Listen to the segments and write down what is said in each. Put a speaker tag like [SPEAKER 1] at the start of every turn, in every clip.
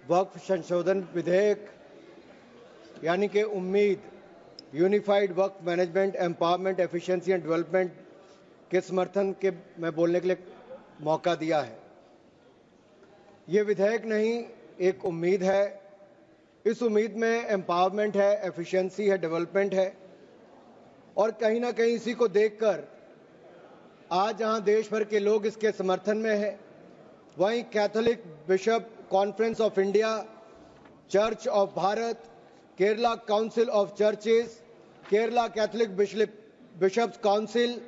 [SPEAKER 1] वक्फ संशोधन विधेयक यानी कि उम्मीद unified Waqf management empowerment efficiency and development के समर्थन के में बोलने के लिए मौका दिया है। ये विधेयक नहीं, एक उम्मीद है। इस उम्मीद में एम्पावरमेंट है, एफिशिएंसी है, डेवलपमेंट है और कहीं ना कहीं इसी को देखकर आज जहां देश भर के लोग इसके समर्थन में हैं, वहीं Catholic bishop conference of India, church of Bharat, Kerala council of churches, Kerala Catholic bishops council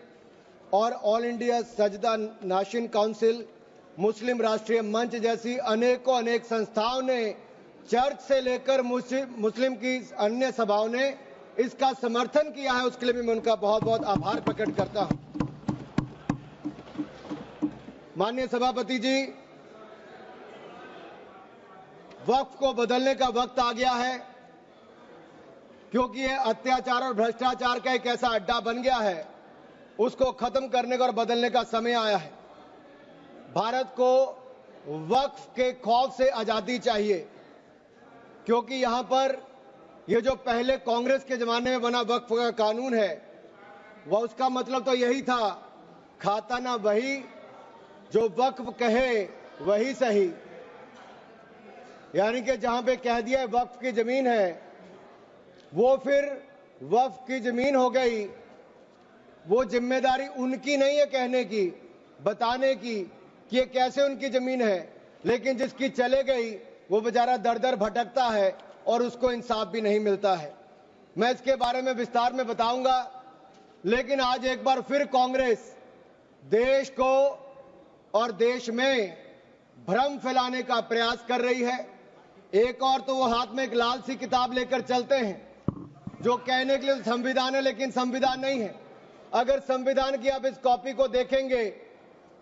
[SPEAKER 1] और all India Sajda Nashin council, मुस्लिम राष्ट्रीय मंच जैसी अनेक संस्थाओं ने, चर्च से लेकर मुस्लिम की अन्य सभाओं ने इसका समर्थन किया है। उसके लिए भी मैं उनका बहुत बहुत आभार प्रकट करता हूं। माननीय सभापति जी, वक्फ को बदलने का वक्त आ गया है, क्योंकि ये अत्याचार और भ्रष्टाचार का एक ऐसा अड्डा बन गया है। उसको खत्म करने का और बदलने का समय आया है। भारत को वक्फ के खौफ से आजादी चाहिए, क्योंकि यहां पर ये जो पहले कांग्रेस के जमाने में बना वक्फ का कानून है, वह उसका मतलब तो यही था, खाता ना वही जो वक्फ कहे वही सही। यानी कि जहां पे कह दिया वक्फ की जमीन है, वो फिर वक्फ की जमीन हो गई। वो जिम्मेदारी उनकी नहीं है कहने की, बताने की कि ये कैसे उनकी जमीन है, लेकिन जिसकी चले गई वो बेचारा दर दर भटकता है और उसको इंसाफ भी नहीं मिलता है। मैं इसके बारे में विस्तार में बताऊंगा, लेकिन आज एक बार फिर कांग्रेस देश को और देश में भ्रम फैलाने का प्रयास कर रही है। एक और तो वो हाथ में एक लाल सी किताब लेकर चलते हैं जो कहने के लिए संविधान है, लेकिन संविधान नहीं है। अगर संविधान की आप इस कॉपी को देखेंगे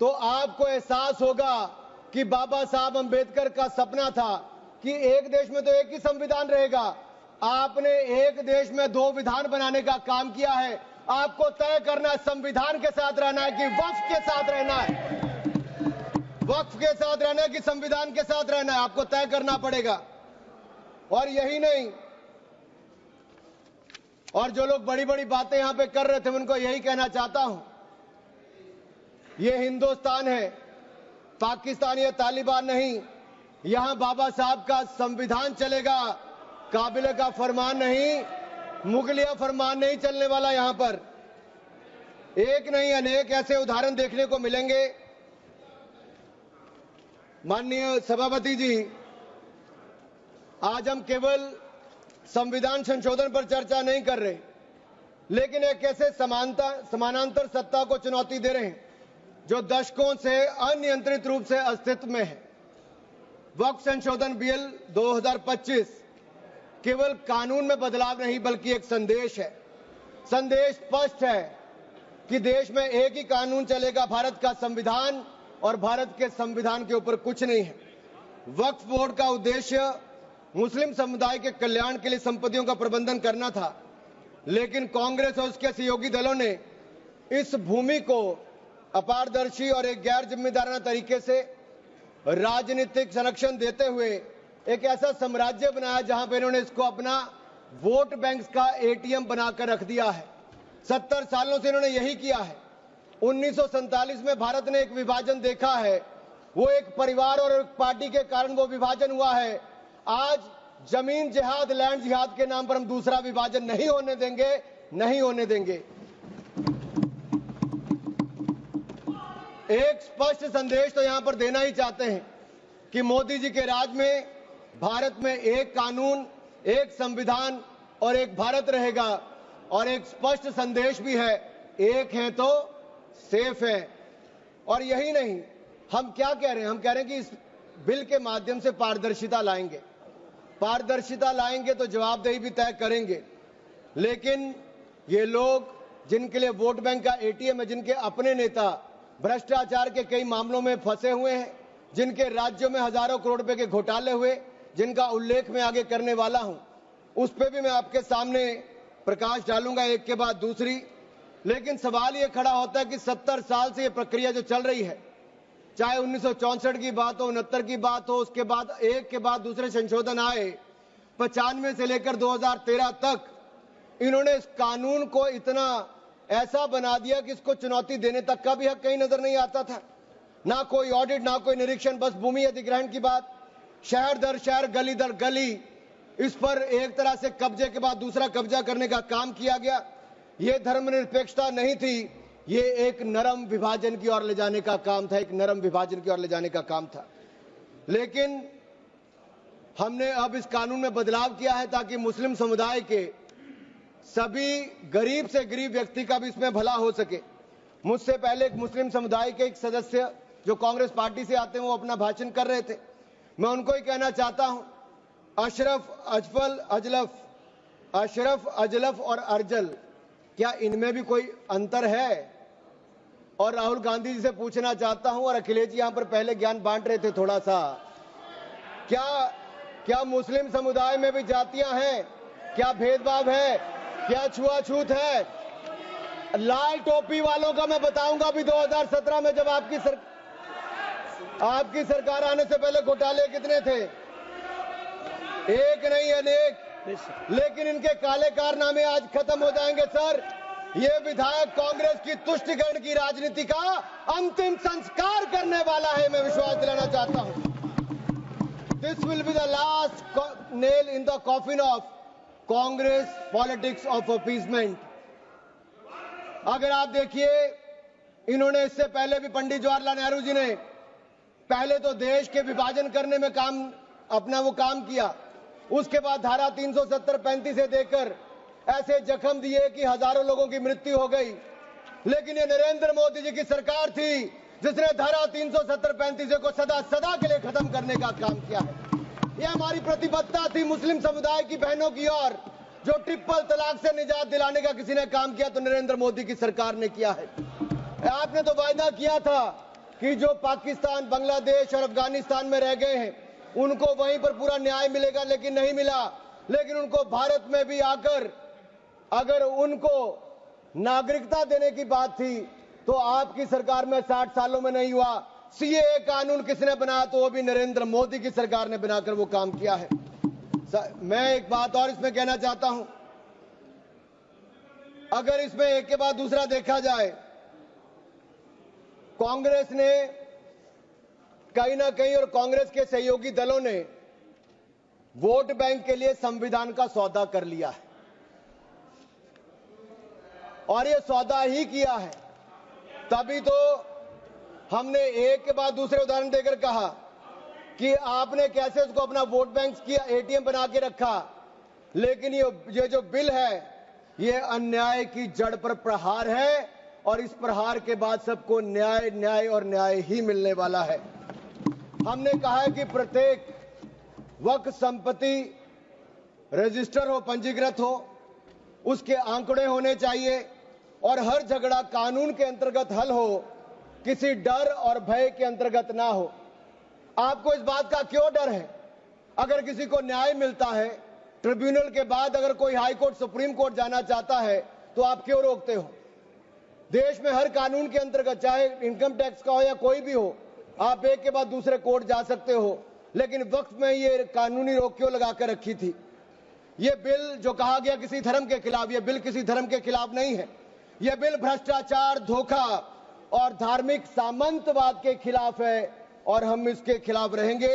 [SPEAKER 1] तो आपको एहसास होगा कि बाबा साहब अंबेडकर का सपना था कि एक देश में तो एक ही संविधान रहेगा। आपने एक देश में दो विधान बनाने का काम किया है। आपको तय करना संविधान के साथ रहना है कि वक्फ के साथ रहना है, वक्फ के साथ रहना है कि संविधान के साथ रहना है, आपको तय करना पड़ेगा। और यही नहीं, और जो लोग बड़ी बड़ी बातें यहां पे कर रहे थे, उनको यही कहना चाहता हूं, ये हिंदुस्तान है, पाकिस्तान या तालिबान नहीं। यहां बाबा साहब का संविधान चलेगा, काबिले का फरमान नहीं, मुगलिया फरमान नहीं चलने वाला। यहां पर एक नहीं अनेक ऐसे उदाहरण देखने को मिलेंगे। माननीय सभापति जी, आज हम केवल संविधान संशोधन पर चर्चा नहीं कर रहे, लेकिन एक ऐसे समानांतर सत्ता को चुनौती दे रहे हैं जो दशकों से अनियंत्रित रूप से अस्तित्व में है। वक्फ संशोधन बिल 2025 केवल कानून में बदलाव नहीं, बल्कि एक संदेश है। संदेश स्पष्ट है कि देश में एक ही कानून चलेगा, भारत का संविधान, और भारत के संविधान के ऊपर कुछ नहीं है। वक्फ बोर्ड का उद्देश्य मुस्लिम समुदाय के कल्याण के लिए संपत्तियों का प्रबंधन करना था, लेकिन कांग्रेस और उसके सहयोगी दलों ने इस भूमि को अपारदर्शी और एक गैर जिम्मेदाराना तरीके से राजनीतिक संरक्षण देते हुए एक ऐसा साम्राज्य बनाया जहां पर इन्होंने इसको अपना वोट बैंक का एटीएम बनाकर रख दिया है। 70 सालों से इन्होंने यही किया है। 1947 में भारत ने एक विभाजन देखा है, वो एक परिवार और एक पार्टी के कारण वो विभाजन हुआ है। आज जमीन जिहाद, लैंड जिहाद के नाम पर हम दूसरा विभाजन नहीं होने देंगे, नहीं होने देंगे। एक स्पष्ट संदेश तो यहां पर देना ही चाहते हैं कि मोदी जी के राज में भारत में एक कानून, एक संविधान और एक भारत रहेगा। और एक स्पष्ट संदेश भी है, एक है तो सेफ है। और यही नहीं, हम क्या कह रहे हैं, हम कह रहे हैं कि इस बिल के माध्यम से पारदर्शिता लाएंगे। पारदर्शिता लाएंगे तो जवाबदेही भी तय करेंगे। लेकिन ये लोग जिनके लिए वोट बैंक का एटीएम है, जिनके अपने नेता भ्रष्टाचार के कई मामलों में फंसे हुए हैं, जिनके राज्यों में हजारों करोड़ रुपए के घोटाले हुए, जिनका उल्लेख मैं आगे करने वाला हूं, उस पर भी मैं आपके सामने प्रकाश डालूंगा एक के बाद दूसरी। लेकिन सवाल ये खड़ा होता है कि 70 साल से ये प्रक्रिया जो चल रही है, चाहे 1964 की बात हो, 69 की बात हो, उसके बाद एक के बाद दूसरे संशोधन आए, 95 से लेकर 2013 तक इन्होंने इस कानून को इतना ऐसा बना दिया कि इसको चुनौती देने तक का भी हक कहीं नजर नहीं आता था। ना कोई ऑडिट, ना कोई निरीक्षण, बस भूमि अधिग्रहण की बात, शहर दर शहर, गली दर गली, इस पर एक तरह से कब्जे के बाद दूसरा कब्जा करने का काम किया गया। यह धर्मनिरपेक्षता नहीं थी, ये एक नरम विभाजन की ओर ले जाने का काम था, एक नरम विभाजन की ओर ले जाने का काम था। लेकिन हमने अब इस कानून में बदलाव किया है ताकि मुस्लिम समुदाय के सभी गरीब से गरीब व्यक्ति का भी इसमें भला हो सके। मुझसे पहले एक मुस्लिम समुदाय के एक सदस्य जो कांग्रेस पार्टी से आते हैं वो अपना भाषण कर रहे थे। मैं उनको ही कहना चाहता हूं, अशरफ, अजलफ और अर्जल, क्या इनमें भी कोई अंतर है? और राहुल गांधी जी से पूछना चाहता हूं, और अखिलेश जी यहां पर पहले ज्ञान बांट रहे थे थोड़ा सा, क्या मुस्लिम समुदाय में भी जातियां हैं? क्या भेदभाव है? क्या छुआछूत है? लाल टोपी वालों का मैं बताऊंगा भी 2017 में जब आपकी सरकार आने से पहले घोटाले कितने थे, एक नहीं अनेक, लेकिन इनके काले कारनामे आज खत्म हो जाएंगे सर। ये विधायक कांग्रेस की तुष्टीकरण की राजनीति का अंतिम संस्कार करने वाला है, मैं विश्वास दिलाना चाहता हूं। This will be the last nail in the coffin of Congress politics of appeasement. अगर आप देखिए, इन्होंने इससे पहले भी पंडित जवाहरलाल नेहरू जी ने पहले तो देश के विभाजन करने में वो काम किया, उसके बाद धारा 370-35 से देकर ऐसे जख्म दिए कि हजारों लोगों की मृत्यु हो गई। लेकिन ये नरेंद्र मोदी जी की सरकार थी जिसने धारा 370-35 को सदा के लिए खत्म करने का काम किया है। ये हमारी प्रतिबद्धता थी मुस्लिम समुदाय की बहनों की ओर। जो ट्रिपल तलाक से निजात दिलाने का किसी ने काम किया तो नरेंद्र मोदी की सरकार ने किया है। आपने तो वायदा किया था कि जो पाकिस्तान, बांग्लादेश और अफगानिस्तान में रह गए हैं उनको वहीं पर पूरा न्याय मिलेगा, लेकिन नहीं मिला। लेकिन उनको भारत में भी आकर अगर उनको नागरिकता देने की बात थी तो आपकी सरकार में 60 सालों में नहीं हुआ। सीएए कानून किसने बनाया? तो वो भी नरेंद्र मोदी की सरकार ने बनाकर वो काम किया है। मैं एक बात और इसमें कहना चाहता हूं, अगर इसमें एक के बाद दूसरा देखा जाए, कांग्रेस ने कहीं ना कहीं और कांग्रेस के सहयोगी दलों ने वोट बैंक के लिए संविधान का सौदा कर लिया है, और ये सौदा ही किया है। तभी तो हमने एक के बाद दूसरे उदाहरण देकर कहा कि आपने कैसे उसको अपना वोट बैंक किया, एटीएम बना के रखा। लेकिन ये जो बिल है ये अन्याय की जड़ पर प्रहार है, और इस प्रहार के बाद सबको न्याय, न्याय और न्याय ही मिलने वाला है। हमने कहा है कि प्रत्येक वक्फ संपत्ति रजिस्टर हो, पंजीकृत हो, उसके आंकड़े होने चाहिए, और हर झगड़ा कानून के अंतर्गत हल हो, किसी डर और भय के अंतर्गत ना हो। आपको इस बात का क्यों डर है? अगर किसी को न्याय मिलता है, ट्रिब्यूनल के बाद अगर कोई हाई कोर्ट, सुप्रीम कोर्ट जाना चाहता है तो आप क्यों रोकते हो? देश में हर कानून के अंतर्गत, चाहे इनकम टैक्स का हो या कोई भी हो, आप एक के बाद दूसरे कोर्ट जा सकते हो। लेकिन वक्त में ये कानूनी रोक क्यों लगाकर रखी थी? ये बिल जो कहा गया किसी धर्म के खिलाफ, ये बिल किसी धर्म के खिलाफ नहीं है। यह बिल भ्रष्टाचार, धोखा और धार्मिक सामंतवाद के खिलाफ है, और हम इसके खिलाफ रहेंगे।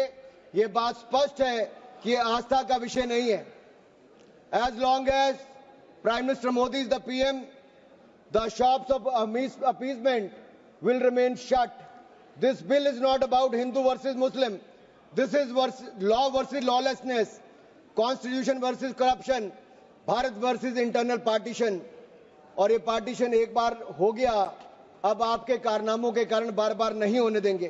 [SPEAKER 1] ये बात स्पष्ट है कि ये आस्था का विषय नहीं है। As long as prime minister Modi is the PM, the shops of appeasement will remain shut. This bill is not about Hindu versus Muslim. This is law versus lawlessness, constitution versus corruption, Bharat versus internal partition. और ये partition एक बार हो गया, अब आपके कारनामों के कारण बार बार नहीं होने देंगे।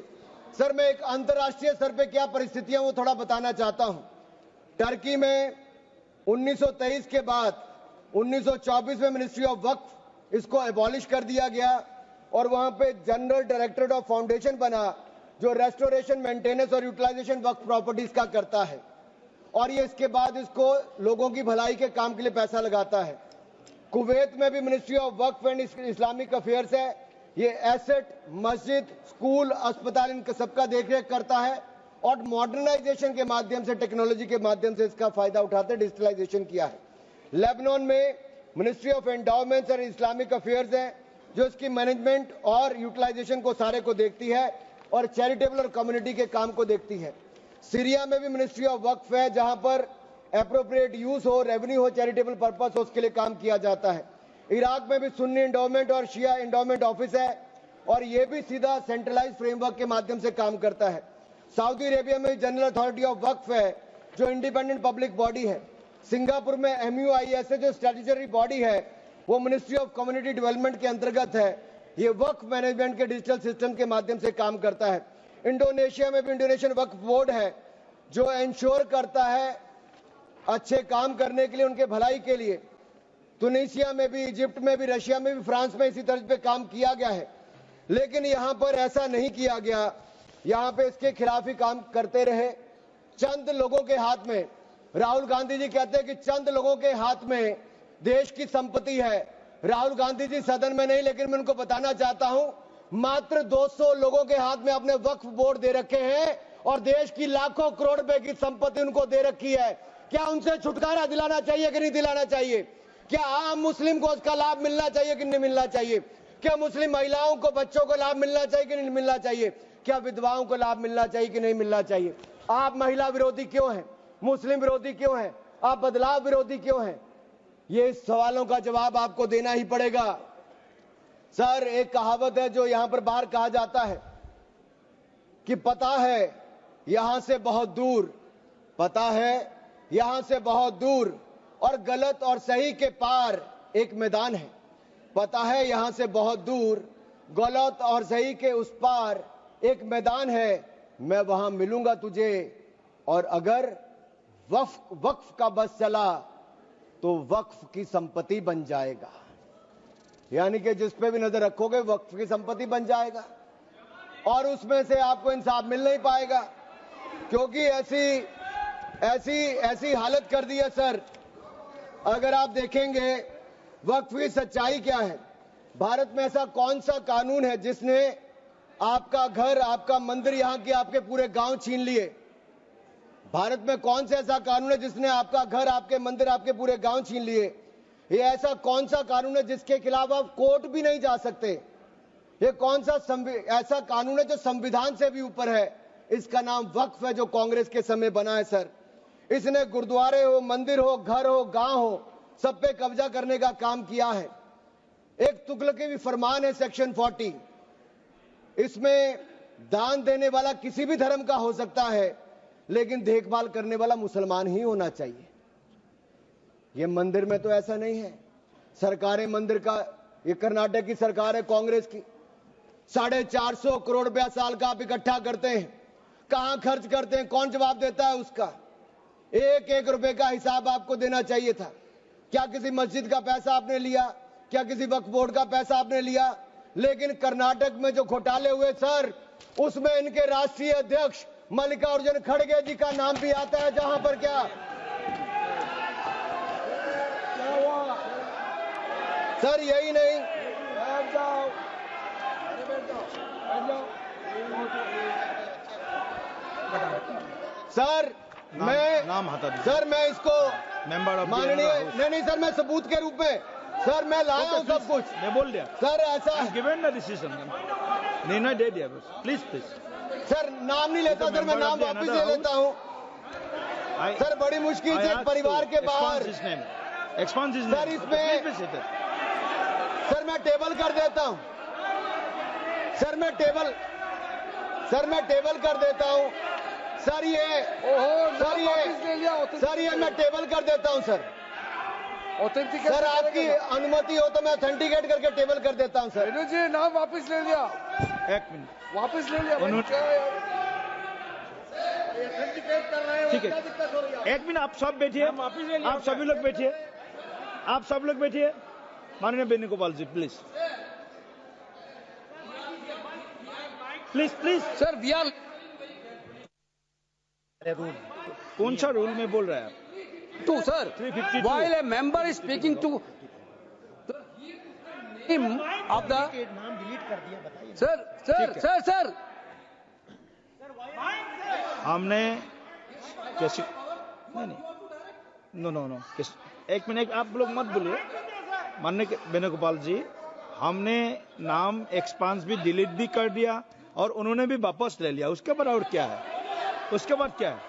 [SPEAKER 1] सर, मैं एक अंतर्राष्ट्रीय स्तर पे क्या परिस्थितियां वो थोड़ा बताना चाहता हूं। टर्की में 1923 के बाद 1924 में मिनिस्ट्री ऑफ वक्फ इसको एबॉलिश कर दिया गया, और वहां पे जनरल डायरेक्टरेट ऑफ फाउंडेशन बना जो रेस्टोरेशन, मेंटेनेंस और यूटिलाइजेशन वक्फ प्रॉपर्टीज का करता है, और ये इसके बाद इसको लोगों की भलाई के काम के लिए पैसा लगाता है। कुवैत में भी ministry of Waqf and Islamic affairs है, ये एसेट, मस्जिद, स्कूल, अस्पताल, इन सबका देखरेख करता है और मॉडर्नाइजेशन के माध्यम से, टेक्नोलॉजी के माध्यम से इसका फायदा उठाते डिजिटलाइजेशन किया है। लेबनान में ministry of endowments and Islamic affairs है जो इसकी मैनेजमेंट और यूटिलाइजेशन को सारे को देखती है और चैरिटेबल और कम्युनिटी के काम को देखती है। सीरिया में भी मिनिस्ट्री ऑफ वक्फ है जहां पर एप्रोप्रिएट यूज हो, रेवेन्यू हो, चैरिटेबल पर्पस हो, उसके लिए काम किया जाता है। इराक में भी सुन्नी एंडोमेंट और शिया एंडोमेंट ऑफिस है और यह भी सीधा सेंट्रलाइज फ्रेमवर्क के माध्यम से काम करता है। सऊदी अरेबिया में जनरल अथॉरिटी ऑफ वक्फ है जो इंडिपेंडेंट पब्लिक बॉडी है। सिंगापुर में MUIS है जो स्टैट्यूटरी बॉडी है, वो मिनिस्ट्री ऑफ कम्युनिटी डेवलपमेंट के अंतर्गत है। ये वक्फ मैनेजमेंट के डिजिटल सिस्टम के माध्यम से काम करता है। इंडोनेशिया में भी इंडोनेशियन वक्फ बोर्ड है जो इंश्योर करता है अच्छे काम करने के लिए, उनके भलाई के लिए। तुनिसिया में भी, इजिप्ट में भी, रशिया में भी, फ्रांस में इसी तरह पे काम किया गया है, लेकिन यहां पर ऐसा नहीं किया गया। यहां पे इसके खिलाफ ही काम करते रहे। चंद लोगों के हाथ में, राहुल गांधी जी कहते हैं कि चंद लोगों के हाथ में देश की संपत्ति है। राहुल गांधी जी सदन में नहीं, लेकिन मैं उनको बताना चाहता हूं, मात्र 200 लोगों के हाथ में अपने वक्फ बोर्ड दे रखे हैं और देश की लाखों करोड़ रुपए की संपत्ति उनको दे रखी है। क्या उनसे छुटकारा दिलाना चाहिए कि नहीं दिलाना चाहिए? क्या आम मुस्लिम को उसका लाभ मिलना चाहिए कि नहीं मिलना चाहिए? क्या मुस्लिम महिलाओं को, बच्चों को लाभ मिलना चाहिए कि नहीं मिलना चाहिए? क्या विधवाओं को लाभ मिलना चाहिए कि नहीं मिलना चाहिए? आप महिला विरोधी क्यों हैं? मुस्लिम विरोधी क्यों हैं? आप बदलाव विरोधी क्यों हैं? ये सवालों का जवाब आपको देना ही पड़ेगा। सर, एक कहावत है जो यहां पर बाहर कहा जाता है कि पता है यहां से बहुत दूर, पता है यहां से बहुत दूर और गलत और सही के पार एक मैदान है। पता है यहां से बहुत दूर, गलत और सही के उस पार एक मैदान है। मैं वहां मिलूंगा तुझे और अगर वक्फ का बस चला तो वक्फ की संपत्ति बन जाएगा। यानी कि जिस पे भी नजर रखोगे वक्फ की संपत्ति बन जाएगा और उसमें से आपको इंसाफ मिल नहीं पाएगा, क्योंकि ऐसी हालत कर दी है। सर, अगर आप देखेंगे वक्फ की सच्चाई क्या है, भारत में ऐसा कौन सा कानून है जिसने आपका घर, आपका मंदिर, यहां के आपके पूरे गांव छीन लिए? भारत में कौन सा ऐसा कानून है जिसने आपका घर, आपके मंदिर, आपके पूरे गांव छीन लिए? ये ऐसा कौन सा कानून है जिसके खिलाफ आप कोर्ट भी नहीं जा सकते? ये कौन सा ऐसा कानून है जो संविधान से भी ऊपर है? इसका नाम वक्फ है जो कांग्रेस के समय बना है। सर, इसने गुरुद्वारे हो, मंदिर हो, घर हो, गांव हो, सब पे कब्जा करने का काम किया है। एक तुगलकी भी फरमान है सेक्शन 40, इसमें दान देने वाला किसी भी धर्म का हो सकता है, लेकिन देखभाल करने वाला मुसलमान ही होना चाहिए। ये मंदिर में तो ऐसा नहीं है। सरकारें मंदिर का, ये कर्नाटक की सरकार है कांग्रेस की, 450 करोड़ रुपया साल का आप इकट्ठा करते हैं, कहां खर्च करते हैं? कौन जवाब देता है उसका? एक एक रुपए का हिसाब आपको देना चाहिए था। क्या किसी मस्जिद का पैसा आपने लिया? क्या किसी वक्फ बोर्ड का पैसा आपने लिया? लेकिन कर्नाटक में जो घोटाले हुए सर, उसमें इनके राष्ट्रीय अध्यक्ष मल्लिकार्जुन खड़गे जी का नाम भी आता है, जहां पर क्या सर, यही नहीं, सर मैं इसको माननीय नहीं सर, मैं सबूत के रूप में सर मैं लाया हूं सब कुछ,
[SPEAKER 2] मैं बोल दिया
[SPEAKER 1] सर। ऐसा
[SPEAKER 2] गिवन द डिसीजन, निर्णय दे दिया बस। प्लीज
[SPEAKER 1] सर, नाम नहीं लेता सर, मैं नाम वापस ले लेता हूं सर। बड़ी मुश्किल से एक परिवार के बाहर सर, इसमें सर मैं टेबल कर देता हूं सर, मैं टेबल कर देता हूं सर। ये मैं टेबल कर देता हूं सर। सर, आपकी अनुमति हो तो मैं ऑथेंटिकेट करके टेबल कर देता हूं सर।
[SPEAKER 3] जी नाम वापस ले लिया,
[SPEAKER 2] एक मिनट
[SPEAKER 3] वापस ले लिया।
[SPEAKER 2] ठीक है, एक मिनट आप सब बैठिए, आप सभी लोग बैठिए, आप सब लोग बैठिए। माननीय वेणुगोपाल जी प्लीज
[SPEAKER 3] सर। वी आर
[SPEAKER 2] कौन सा रूल में बोल रहा है आप?
[SPEAKER 3] to sir, while a member is speaking to him of the sir
[SPEAKER 2] हमने कैसे नहीं नो एक मिनट आप लोग मत बोलिए माननीय वेणुगोपाल जी, हमने नाम एक्सपांस भी डिलीट भी कर दिया और उन्होंने भी वापस ले लिया। उसके बाद और क्या है? उसके बाद क्या है?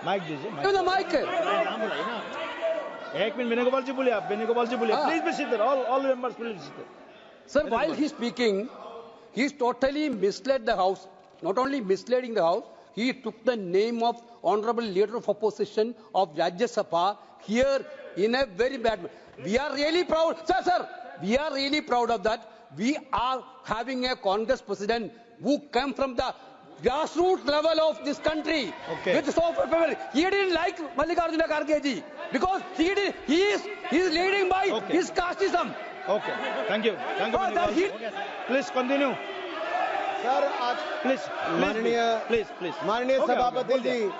[SPEAKER 2] माइक दीजिए।
[SPEAKER 3] माइक
[SPEAKER 2] एक मिनट वेणुगोपाल जी बोलिए, आप वेणुगोपाल जी बोलिए। Please be seated, all members please seated.
[SPEAKER 3] Sir, while he's speaking, he's totally misled the House. Not only misleading the House, he took the name of Honorable Leader of Opposition of Rajya Sabha here in a very bad way. We are really proud, sir, we are really proud of that. We are having a Congress president who came from the grassroots level of this country.
[SPEAKER 2] Okay.
[SPEAKER 3] With soft family. He didn't like Mallikarjuna Kharge ji because he is leading by his casteism.
[SPEAKER 2] Okay, thank you please continue
[SPEAKER 1] sir आज माननीय सभापति जी,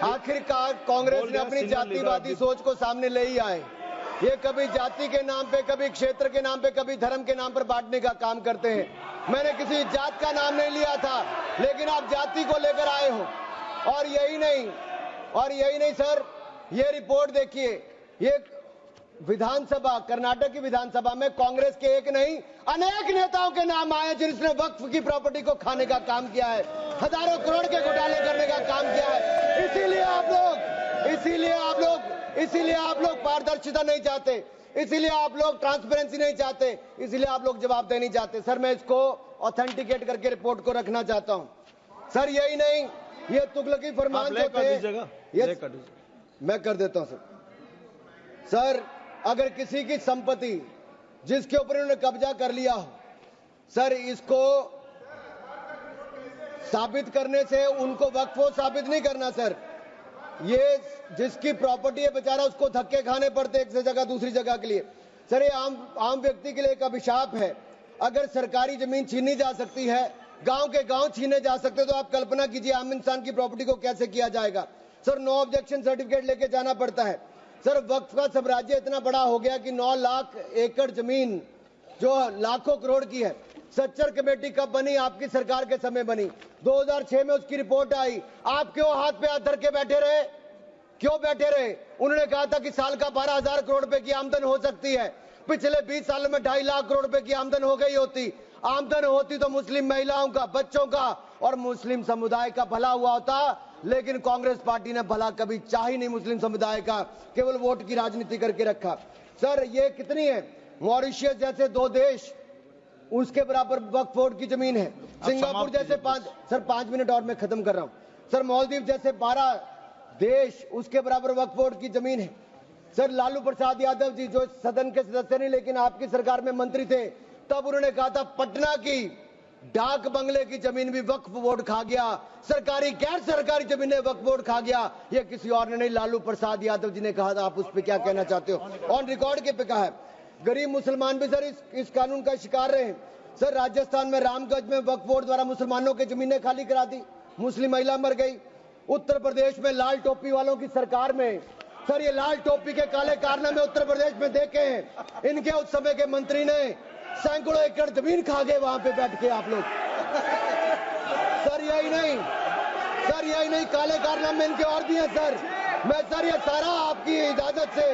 [SPEAKER 1] आखिरकार कांग्रेस ने अपनी जातिवादी सोच को सामने ले ही आए। ये कभी जाति के नाम पे, कभी क्षेत्र के नाम पे, कभी धर्म के नाम पर बांटने का काम करते हैं। मैंने किसी जात का नाम नहीं लिया था, लेकिन आप जाति को लेकर आए हो। और यही नहीं सर, ये रिपोर्ट देखिए, ये विधानसभा, कर्नाटक की विधानसभा में कांग्रेस के एक नहीं अनेक नेताओं के नाम आए जिन्होंने वक्फ की प्रॉपर्टी को खाने का काम किया है, हजारों करोड़ के घोटाले करने का काम किया है। इसीलिए आप लोग पारदर्शिता नहीं चाहते, इसीलिए आप लोग ट्रांसपेरेंसी नहीं चाहते, इसीलिए आप लोग जवाबदेही नहीं चाहते। सर मैं इसको ऑथेंटिकेट करके रिपोर्ट को रखना चाहता हूं। सर यही नहीं, ये तुगलकी फरमान जो थे मैं कर देता हूं सर। अगर किसी की संपत्ति जिसके ऊपर उन्होंने कब्जा कर लिया हो, सर इसको साबित करने से उनको वक्फ साबित नहीं करना सर। ये जिसकी प्रॉपर्टी है बेचारा, उसको धक्के खाने पड़ते एक से जगह दूसरी जगह के लिए। सर ये आम व्यक्ति के लिए एक अभिशाप है। अगर सरकारी जमीन छीनी जा सकती है, गांव के गांव छीने जा सकते, तो आप कल्पना कीजिए आम इंसान की प्रॉपर्टी को कैसे किया जाएगा। सर नो ऑब्जेक्शन सर्टिफिकेट लेके जाना पड़ता है। सर वक्फ का साम्राज्य इतना बड़ा हो गया कि 9 लाख एकड़ जमीन जो लाखों करोड़ की है। सच्चर कमेटी कब बनी? आपकी सरकार के समय बनी। 2006 में उसकी रिपोर्ट आई। आप क्यों हाथ पे हाथ धर के बैठे रहे? क्यों बैठे रहे? उन्होंने कहा था कि साल का 12,000 करोड़ रुपए की आमदन हो सकती है। पिछले 20 सालों में 2.5 लाख करोड़ रुपए की आमदन हो गई होती। आमदन होती तो मुस्लिम महिलाओं का, बच्चों का और मुस्लिम समुदाय का भला हुआ होता। लेकिन कांग्रेस पार्टी ने भला कभी चाह ही नहीं मुस्लिम समुदाय का, केवल वोट की राजनीति करके रखा। सर ये कितनी है? मॉरिशियस जैसे 2 देश, उसके बराबर वक्फ बोर्ड की जमीन है। सिंगापुर जैसे 5 मिनट और मैं खत्म कर रहा हूं सर। मालदीव जैसे 12 देश, उसके बराबर वक्फ बोर्ड की जमीन है। सर लालू प्रसाद यादव जी जो सदन के सदस्य नहीं लेकिन आपकी सरकार में मंत्री थे, तब उन्होंने कहा था पटना की डाक बंगले की जमीन भी वक्फ बोर्ड खा गया, सरकारी गैर सरकारी जमीनें वक्फ बोर्ड खा गया। ये किसी और ने नहीं, लालू प्रसाद यादव जी ने कहा था। आप उस पर क्या कहना चाहते हो? ऑन रिकॉर्ड के पे कहा है। गरीब मुसलमान भी सर इस कानून का शिकार रहे। सर राजस्थान में रामगंज में वक्फ बोर्ड द्वारा मुसलमानों की जमीनें खाली करा दी, मुस्लिम महिला मर गई। उत्तर प्रदेश में लाल टोपी वालों की सरकार में, सर ये लाल टोपी के काले कारनामे उत्तर प्रदेश में देखे हैं। इनके उस समय के मंत्री ने सैकड़ों एकड़ जमीन खा गए वहां पे बैठ के आप लोग। सर यही नहीं, काले कारनामे इनके और भी हैं सर। मैं सर ये सारा आपकी इजाजत से,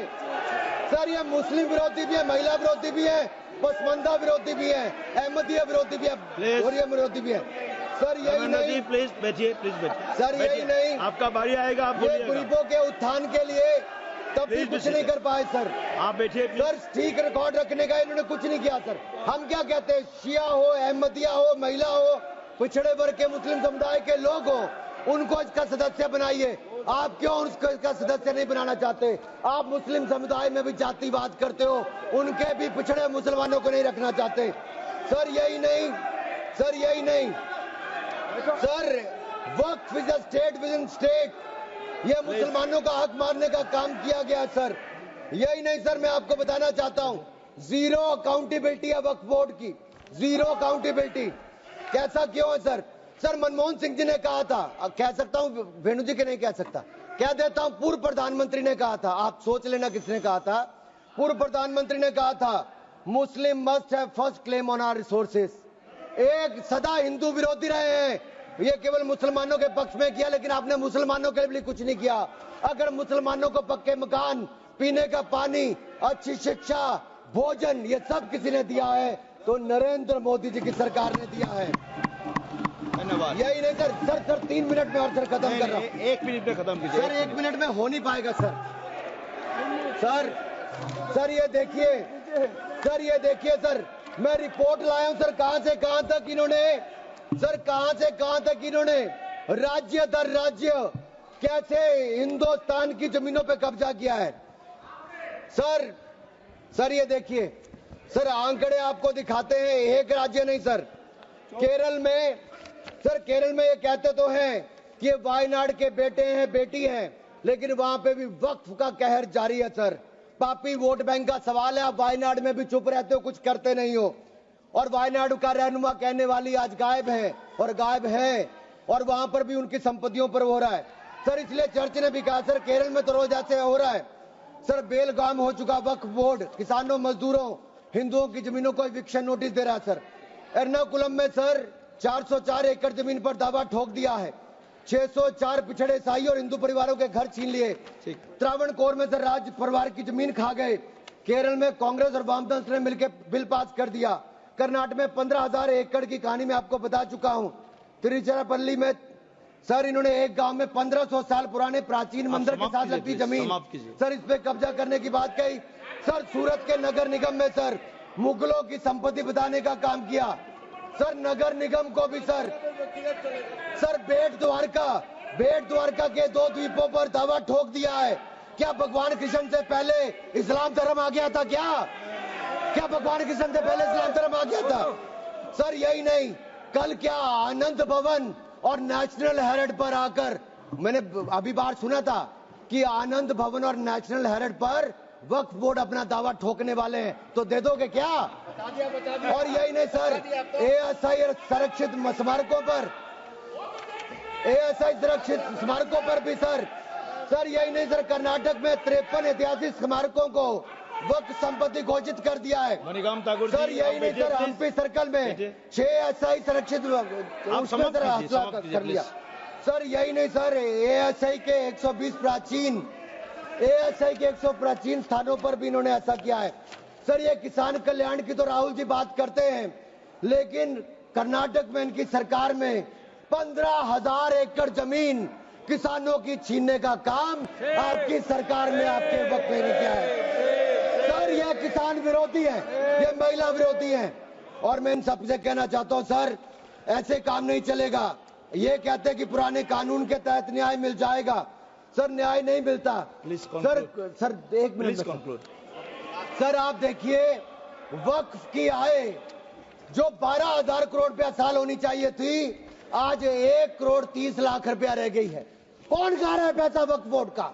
[SPEAKER 1] सर ये मुस्लिम विरोधी भी है, महिला विरोधी भी है, पसमंदा विरोधी भी है, अहमदिया विरोधी भी है, और ये विरोधी भी है। सर यही नहीं,
[SPEAKER 2] प्लीज बैठिए
[SPEAKER 1] सर यही नहीं,
[SPEAKER 2] आपका बारी आएगा, आप
[SPEAKER 1] ये गरीबों के उत्थान के लिए तब भी कुछ नहीं कर पाए सर।
[SPEAKER 2] आप बैठिए
[SPEAKER 1] सर, ठीक रिकॉर्ड रखने का इन्होंने कुछ नहीं किया सर। हम क्या कहते हैं, शिया हो, अहमदिया हो, महिला हो, पिछड़े वर्ग के मुस्लिम समुदाय के लोग हो, उनको इसका सदस्य बनाइए। आप क्यों उसको इसका सदस्य नहीं बनाना चाहते? आप मुस्लिम समुदाय में भी जातिवाद करते हो, उनके भी पिछड़े मुसलमानों को नहीं रखना चाहते। सर यही नहीं, sir Waqf is a state with in state. ये मुसलमानों का हक मारने का काम किया गया सर। यही नहीं सर, मैं आपको बताना चाहता हूं, जीरो अकाउंटेबिलिटी है वक्फ बोर्ड की, जीरो अकाउंटेबिलिटी। कैसा क्यों है सर? सर मनमोहन सिंह जी ने कहा था, कह सकता हूं, वेणु जी के नहीं कह सकता, कह देता हूं, पूर्व प्रधानमंत्री ने कहा था, आप सोच लेना किसने कहा था। पूर्व प्रधानमंत्री ने कहा था, Muslim must have first claim on our resources. एक सदा हिंदू विरोधी रहे हैं, ये केवल मुसलमानों के पक्ष में किया, लेकिन आपने मुसलमानों के लिए कुछ नहीं किया। अगर मुसलमानों को पक्के मकान, पीने का पानी, अच्छी शिक्षा, भोजन, ये सब किसी ने दिया है तो नरेंद्र मोदी जी की सरकार ने दिया है।
[SPEAKER 2] धन्यवाद।
[SPEAKER 1] यही नहीं सर, सर 3 मिनट में और सर खत्म कर रहा हूँ।
[SPEAKER 2] 1 मिनट में खत्म कीजिए।
[SPEAKER 1] सर 1 मिनट में हो नहीं पाएगा सर ये देखिए सर, मैं रिपोर्ट लाया हूं सर, कहां से कहां तक इन्होंने राज्य दर राज्य कैसे हिंदुस्तान की जमीनों पे कब्जा किया है। सर ये देखिए सर, आंकड़े आपको दिखाते हैं, एक राज्य नहीं सर, केरल में ये कहते तो हैं कि वायनाड के बेटे हैं, बेटी हैं, लेकिन वहां पे भी वक्फ का कहर जारी है सर। पापी वोट बैंक का सवाल है, आप वायनाड में भी चुप रहते हो, कुछ करते नहीं हो, और वायनाड का रहनुमा कहने वाली आज गायब है, और वहां पर भी उनकी संपत्तियों पर हो रहा है सर। इसलिए चर्च ने भी कहा सर, केरल में तो रोज ऐसे हो रहा है सर, बेलगाम हो चुका वक्फ बोर्ड, किसानों, मजदूरों, हिंदुओं की जमीनों को इविक्शन नोटिस दे रहा है सर। एर्नाकुलम में सर 404 एकड़ जमीन पर दावा ठोक दिया है, 604 पिछड़े ईसाई और हिंदू परिवारों के घर छीन लिए। त्रावणकोर में सर राज परिवार की जमीन खा गए। केरल में कांग्रेस और वामदल ने मिलकर बिल पास कर दिया। कर्नाटक में 15,000 एकड़ की कहानी में आपको बता चुका हूं। तिरुचिरापल्ली में सर इन्होंने एक गांव में 1500 साल पुराने प्राचीन मंदिर के साथ लगती जमीन सर, इस पे कब्जा करने की बात कही सर। सूरत के नगर निगम में सर मुगलों की संपत्ति बताने का काम किया सर। नगर निगम को भी सर बेट द्वारका के 2 द्वीपों पर दावा ठोक दिया है। क्या भगवान कृष्ण से पहले इस्लाम धर्म आ गया था? क्या भगवान कृष्ण से पहले इस्लाम धर्म आ गया था सर? यही नहीं, कल क्या आनंद भवन और नेशनल हेरिटेज पर आकर मैंने अभी बार सुना था कि आनंद भवन और नेशनल हेरिटेज पर वक्फ बोर्ड अपना दावा ठोकने वाले हैं, तो दे दोगे क्या? और यही नहीं सर, एएसआई संरक्षित स्मारकों पर भी सर यही नहीं सर, कर्नाटक में 53 ऐतिहासिक स्मारकों को वक्फ संपत्ति घोषित कर दिया है सर। यही नहीं सर, हम्पी सर्कल में 6 एएसआई संरक्षित कर लिया सर। यही नहीं सर, एएसआई के 120 प्राचीन स्थानों पर भी इन्होंने ऐसा किया है सर। ये किसान कल्याण की तो राहुल जी बात करते हैं, लेकिन कर्नाटक में इनकी सरकार में 15,000 एकड़ जमीन किसानों की छीनने का काम आपकी सरकार ने आपके वक्त में किया है सर। ये किसान विरोधी है, ये महिला विरोधी है, और मैं इन सबसे कहना चाहता हूं सर, ऐसे काम नहीं चलेगा। ये कहते हैं कि पुराने कानून के तहत न्याय मिल जाएगा सर, न्याय नहीं मिलता सर 1 मिनट सर। आप देखिए, वक्फ की आय जो 12,000 करोड़ रुपया साल होनी चाहिए थी, आज 1 करोड़ 30 लाख रुपया रह गई है। कौन खा रहा है पैसा वक्फ बोर्ड का?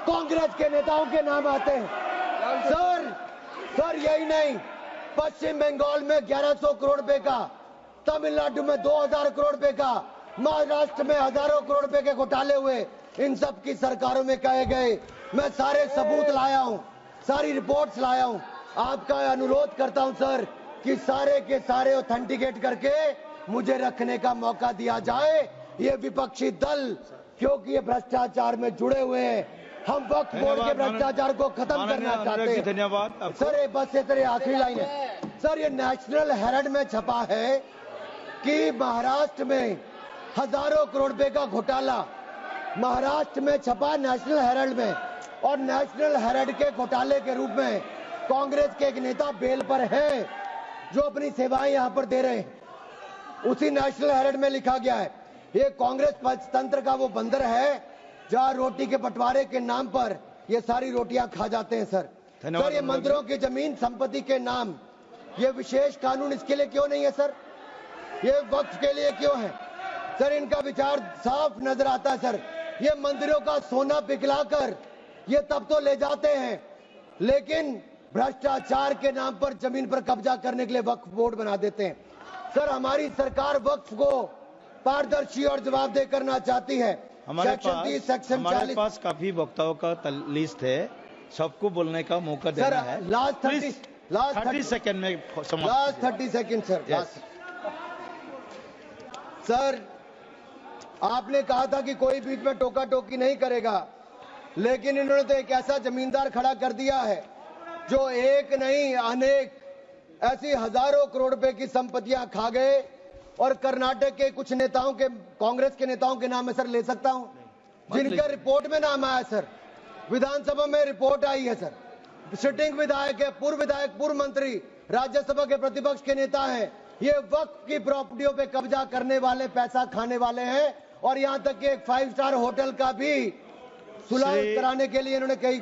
[SPEAKER 1] कांग्रेस के नेताओं के नाम आते हैं सर। यही नहीं, पश्चिम बंगाल में 1100 करोड़ रुपए का, तमिलनाडु में 2000 करोड़ रुपए का, महाराष्ट्र में हजारों करोड़ रुपए के घोटाले हुए। इन सब की सरकारों में कहे गए, मैं सारे सबूत लाया हूं, सारी रिपोर्ट्स लाया हूं। आपका अनुरोध करता हूं सर कि सारे के सारे ऑथेंटिकेट करके मुझे रखने का मौका दिया जाए। ये विपक्षी दल, क्योंकि ये भ्रष्टाचार में जुड़े हुए हैं, हम वक्फ बोर्ड के भ्रष्टाचार को खत्म करना चाहते हैं।
[SPEAKER 2] धन्यवाद
[SPEAKER 1] सर। बस ये तेरे आखिरी लाइन है सर, ये नेशनल हेरिटेज में छपा है कि महाराष्ट्र में हजारों करोड़ रुपए का घोटाला, महाराष्ट्र में छपा नेशनल हेरिटेज में, और नेशनल हेरिटेज के घोटाले के रूप में कांग्रेस के एक नेता बेल पर है जो अपनी सेवाएं यहां पर दे रहे हैं। उसी नेशनल हेरिटेज में लिखा गया है, ये कांग्रेस तंत्र का वो बंदर है जहां रोटी के बंटवारे के नाम पर ये सारी रोटियां खा जाते हैं सर। सर, ये मंदिरों की जमीन संपत्ति के नाम, ये विशेष कानून इसके लिए क्यों नहीं है सर? ये वक्फ के लिए क्यों है सर? इनका विचार साफ नजर आता है सर। ये मंदिरों का सोना पिघलाकर ये तब तो ले जाते हैं, लेकिन भ्रष्टाचार के नाम पर जमीन पर कब्जा करने के लिए वक्फ बोर्ड बना देते हैं सर। हमारी सरकार वक्फ को पारदर्शी और जवाबदेह करना चाहती है।
[SPEAKER 2] हमारे
[SPEAKER 1] सेक्शन 30 सेक्शन
[SPEAKER 2] हमारे
[SPEAKER 1] 40
[SPEAKER 2] पास काफी वक्ताओं का लिस्ट है, सबको बोलने का मौका
[SPEAKER 1] सर
[SPEAKER 2] देना है।
[SPEAKER 1] लास्ट
[SPEAKER 2] 30 सेकंड में समाप्त
[SPEAKER 1] last 30 second sir.
[SPEAKER 2] Yes.
[SPEAKER 1] Sir आपने कहा था कि कोई बीच में टोका टोकी नहीं करेगा, लेकिन इन्होंने तो एक ऐसा जमींदार खड़ा कर दिया है जो एक नहीं अनेक ऐसी हजारों करोड़ रुपए की संपत्तियां खा गए। और कर्नाटक के कुछ नेताओं के, कांग्रेस के नेताओं के नाम है सर, ले सकता हूं, जिनका रिपोर्ट में नाम आया सर, विधानसभा में रिपोर्ट आई है सर। सिटिंग विधायक है, पूर्व विधायक, पूर्व मंत्री, राज्यसभा के प्रतिपक्ष के नेता हैं। ये वक्त की प्रॉपर्टियों पे कब्जा करने वाले, पैसा खाने वाले हैं। और यहां तक कि एक 5 स्टार होटल का भी सुलह कराने के लिए इन्होंने कही।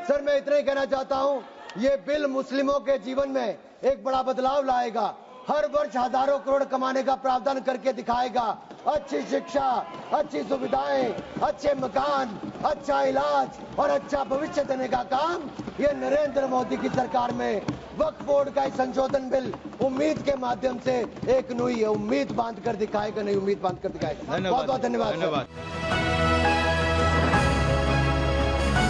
[SPEAKER 1] सर मैं इतना ही कहना चाहता हूं, ये बिल मुस्लिमों के जीवन में एक बड़ा बदलाव लाएगा। हर वर्ष हजारों करोड़ कमाने का प्रावधान करके दिखाएगा। अच्छी शिक्षा, अच्छी सुविधाएं, अच्छे मकान, अच्छा इलाज और अच्छा भविष्य देने का काम ये नरेंद्र मोदी की सरकार में वक्फ बोर्ड का संशोधन बिल उम्मीद के माध्यम से एक नई उम्मीद बांध कर दिखाएगा, नई उम्मीद बांध कर दिखाएगा। बहुत बहुत धन्यवाद।